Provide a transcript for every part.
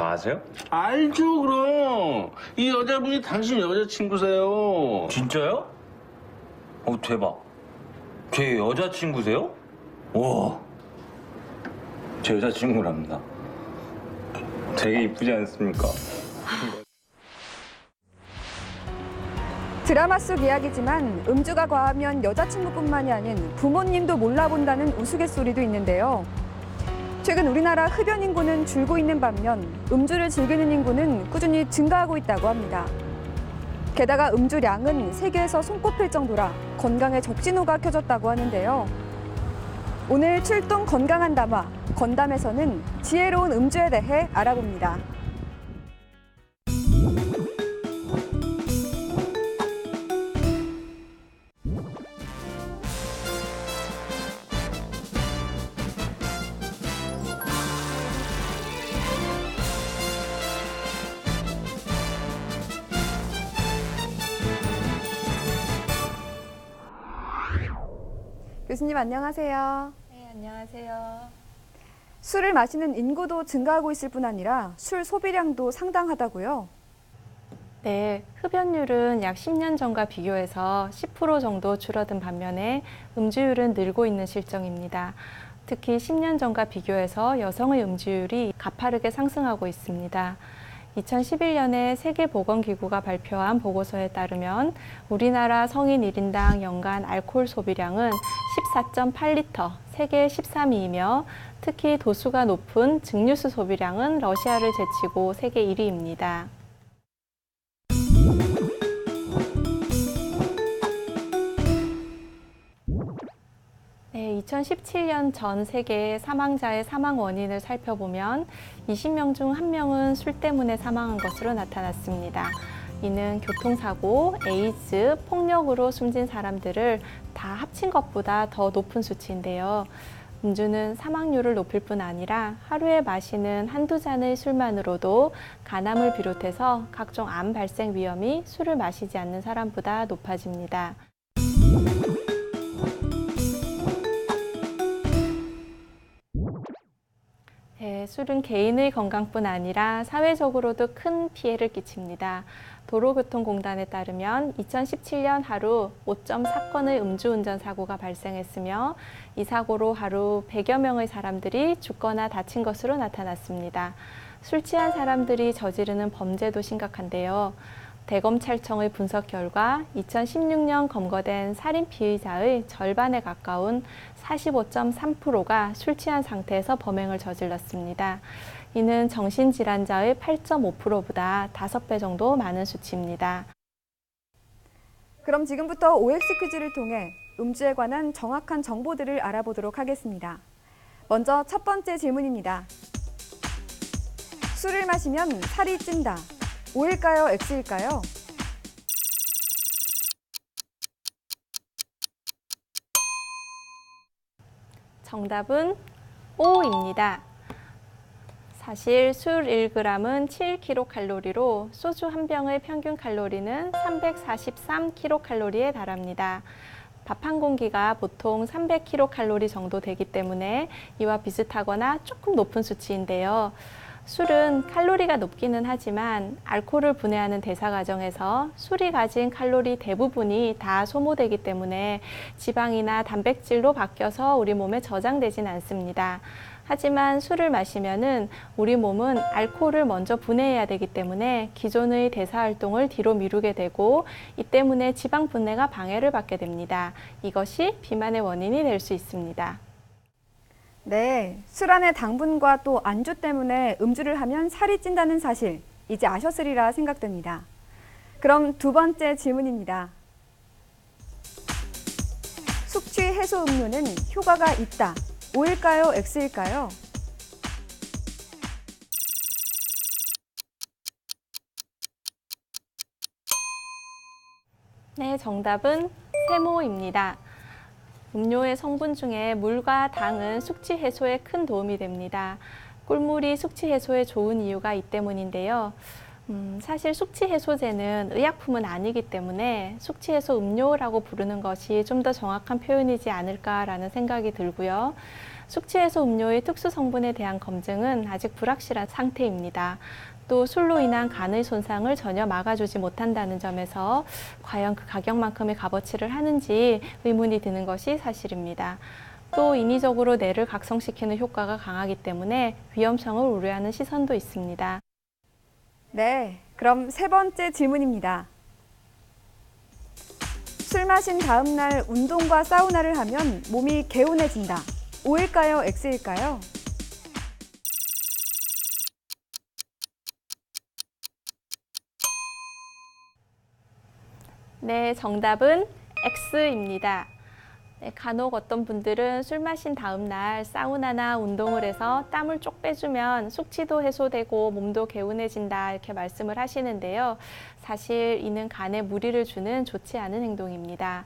아세요? 알죠, 그럼. 이 여자분이 당신 여자친구세요. 진짜요? 대박. 제 여자친구세요? 와, 제 여자친구랍니다. 되게 이쁘지 않습니까? 드라마 속 이야기지만 음주가 과하면 여자친구뿐만이 아닌 부모님도 몰라본다는 우스갯소리도 있는데요. 최근 우리나라 흡연 인구는 줄고 있는 반면 음주를 즐기는 인구는 꾸준히 증가하고 있다고 합니다. 게다가 음주량은 세계에서 손꼽힐 정도라 건강에 적신호가 켜졌다고 하는데요. 오늘 출동 건강한 담화, 건담에서는 지혜로운 음주에 대해 알아봅니다. 교수님 안녕하세요. 네, 안녕하세요. 술을 마시는 인구도 증가하고 있을 뿐 아니라 술 소비량도 상당하다고요? 네, 흡연율은 약 10년 전과 비교해서 10% 정도 줄어든 반면에 음주율은 늘고 있는 실정입니다. 특히 10년 전과 비교해서 여성의 음주율이 가파르게 상승하고 있습니다. 2011년에 세계보건기구가 발표한 보고서에 따르면 우리나라 성인 1인당 연간 알코올 소비량은 14.8리터, 세계 13위이며 특히 도수가 높은 증류수 소비량은 러시아를 제치고 세계 1위입니다. 네, 2017년 전 세계 사망자의 사망 원인을 살펴보면 20명 중 1명은 술 때문에 사망한 것으로 나타났습니다. 이는 교통사고, 에이즈, 폭력으로 숨진 사람들을 다 합친 것보다 더 높은 수치인데요. 음주는 사망률을 높일 뿐 아니라 하루에 마시는 한두 잔의 술만으로도 간암을 비롯해서 각종 암 발생 위험이 술을 마시지 않는 사람보다 높아집니다. 네, 술은 개인의 건강뿐 아니라 사회적으로도 큰 피해를 끼칩니다. 도로교통공단에 따르면 2017년 하루 5.4건의 음주운전 사고가 발생했으며 이 사고로 하루 100여 명의 사람들이 죽거나 다친 것으로 나타났습니다. 술 취한 사람들이 저지르는 범죄도 심각한데요. 대검찰청의 분석 결과 2016년 검거된 살인 피의자의 절반에 가까운 45.3%가 술 취한 상태에서 범행을 저질렀습니다. 이는 정신질환자의 8.5%보다 5배 정도 많은 수치입니다. 그럼 지금부터 OX 퀴즈를 통해 음주에 관한 정확한 정보들을 알아보도록 하겠습니다. 먼저 첫 번째 질문입니다. 술을 마시면 살이 찐다. O일까요? X일까요? 정답은 O입니다. 사실 술 1g은 7kcal로 소주 한 병의 평균 칼로리는 343kcal에 달합니다. 밥 한 공기가 보통 300kcal 정도 되기 때문에 이와 비슷하거나 조금 높은 수치인데요. 술은 칼로리가 높기는 하지만 알코올을 분해하는 대사 과정에서 술이 가진 칼로리 대부분이 다 소모되기 때문에 지방이나 단백질로 바뀌어서 우리 몸에 저장되진 않습니다. 하지만 술을 마시면은 우리 몸은 알코올을 먼저 분해해야 되기 때문에 기존의 대사 활동을 뒤로 미루게 되고 이 때문에 지방 분해가 방해를 받게 됩니다. 이것이 비만의 원인이 될 수 있습니다. 네, 술 안의 당분과 또 안주 때문에 음주를 하면 살이 찐다는 사실 이제 아셨으리라 생각됩니다. 그럼 두 번째 질문입니다. 숙취 해소 음료는 효과가 있다. O일까요? X일까요? 네, 정답은 세모입니다. 음료의 성분 중에 물과 당은 숙취 해소에 큰 도움이 됩니다. 꿀물이 숙취 해소에 좋은 이유가 이 때문인데요. 사실 숙취해소제는 의약품은 아니기 때문에 숙취해소 음료라고 부르는 것이 좀 더 정확한 표현이지 않을까라는 생각이 들고요. 숙취해소 음료의 특수 성분에 대한 검증은 아직 불확실한 상태입니다. 또 술로 인한 간의 손상을 전혀 막아주지 못한다는 점에서 과연 그 가격만큼의 값어치를 하는지 의문이 드는 것이 사실입니다. 또 인위적으로 뇌를 각성시키는 효과가 강하기 때문에 위험성을 우려하는 시선도 있습니다. 네, 그럼 세 번째 질문입니다. 술 마신 다음 날 운동과 사우나를 하면 몸이 개운해진다. O일까요? X일까요? 네, 정답은 X입니다. 네, 간혹 어떤 분들은 술 마신 다음 날 사우나나 운동을 해서 땀을 쪽 빼주면 숙취도 해소되고 몸도 개운해진다 이렇게 말씀을 하시는데요. 사실 이는 간에 무리를 주는 좋지 않은 행동입니다.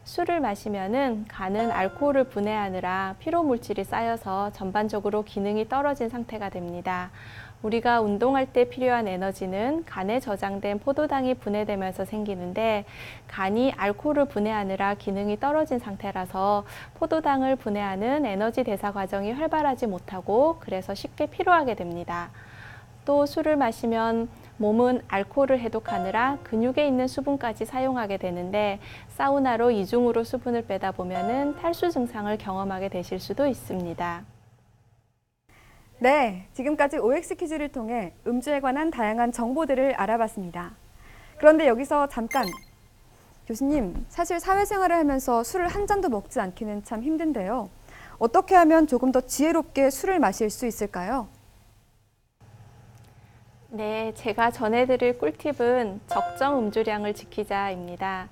술을 마시면은 간은 알코올을 분해하느라 피로 물질이 쌓여서 전반적으로 기능이 떨어진 상태가 됩니다. 우리가 운동할 때 필요한 에너지는 간에 저장된 포도당이 분해되면서 생기는데 간이 알코올을 분해하느라 기능이 떨어진 상태라서 포도당을 분해하는 에너지 대사 과정이 활발하지 못하고 그래서 쉽게 피로하게 됩니다. 또 술을 마시면 몸은 알코올을 해독하느라 근육에 있는 수분까지 사용하게 되는데 사우나로 이중으로 수분을 빼다 보면은 탈수 증상을 경험하게 되실 수도 있습니다. 네, 지금까지 OX 퀴즈를 통해 음주에 관한 다양한 정보들을 알아봤습니다. 그런데 여기서 잠깐! 교수님, 사실 사회생활을 하면서 술을 한 잔도 먹지 않기는 참 힘든데요. 어떻게 하면 조금 더 지혜롭게 술을 마실 수 있을까요? 네, 제가 전해드릴 꿀팁은 적정 음주량을 지키자입니다.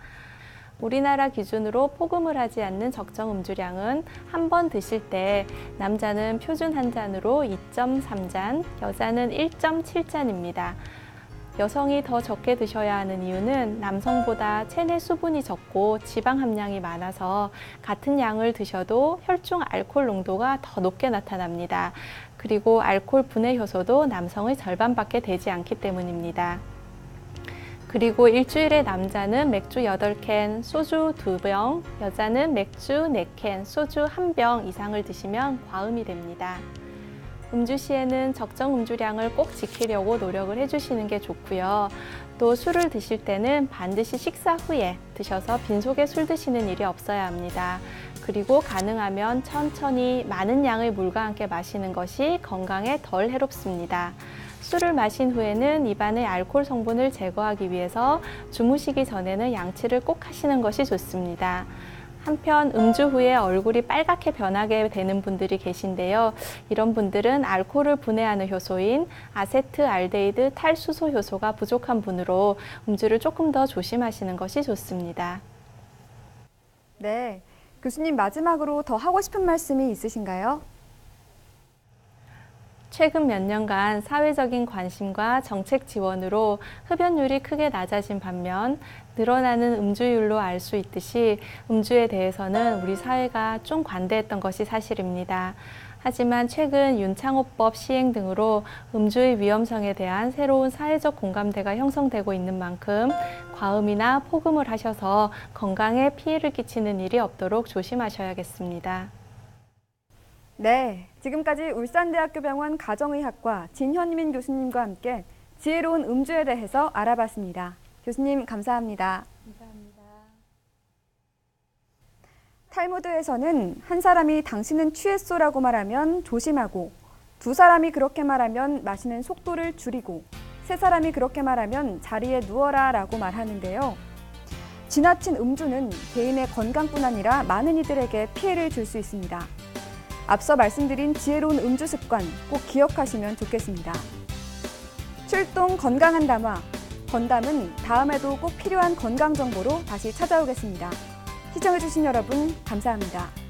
우리나라 기준으로 포금을 하지 않는 적정 음주량은 한 번 드실 때 남자는 표준 한 잔으로 2.3잔, 여자는 1.7잔입니다. 여성이 더 적게 드셔야 하는 이유는 남성보다 체내 수분이 적고 지방 함량이 많아서 같은 양을 드셔도 혈중 알코올 농도가 더 높게 나타납니다. 그리고 알코올 분해 효소도 남성의 절반밖에 되지 않기 때문입니다. 그리고 일주일에 남자는 맥주 8캔, 소주 2병, 여자는 맥주 4캔, 소주 1병 이상을 드시면 과음이 됩니다. 음주 시에는 적정 음주량을 꼭 지키려고 노력을 해주시는 게 좋고요. 또 술을 드실 때는 반드시 식사 후에 드셔서 빈속에 술 드시는 일이 없어야 합니다. 그리고 가능하면 천천히 많은 양의 물과 함께 마시는 것이 건강에 덜 해롭습니다. 술을 마신 후에는 입안의 알코올 성분을 제거하기 위해서 주무시기 전에는 양치를 꼭 하시는 것이 좋습니다. 한편 음주 후에 얼굴이 빨갛게 변하게 되는 분들이 계신데요. 이런 분들은 알코올을 분해하는 효소인 아세트알데히드 탈수소 효소가 부족한 분으로 음주를 조금 더 조심하시는 것이 좋습니다. 네, 교수님 마지막으로 더 하고 싶은 말씀이 있으신가요? 최근 몇 년간 사회적인 관심과 정책 지원으로 흡연율이 크게 낮아진 반면 늘어나는 음주율로 알 수 있듯이 음주에 대해서는 우리 사회가 좀 관대했던 것이 사실입니다. 하지만 최근 윤창호법 시행 등으로 음주의 위험성에 대한 새로운 사회적 공감대가 형성되고 있는 만큼 과음이나 포금을 하셔서 건강에 피해를 끼치는 일이 없도록 조심하셔야겠습니다. 네, 지금까지 울산대학교 병원 가정의학과 진현민 교수님과 함께 지혜로운 음주에 대해서 알아봤습니다. 교수님 감사합니다. 감사합니다. 탈무드에서는 한 사람이 당신은 취했소라고 말하면 조심하고, 두 사람이 그렇게 말하면 마시는 속도를 줄이고, 세 사람이 그렇게 말하면 자리에 누워라 라고 말하는데요. 지나친 음주는 개인의 건강뿐 아니라 많은 이들에게 피해를 줄 수 있습니다. 앞서 말씀드린 지혜로운 음주 습관 꼭 기억하시면 좋겠습니다. 출동 건강한 담화, 건담은 다음에도 꼭 필요한 건강 정보로 다시 찾아오겠습니다. 시청해주신 여러분 감사합니다.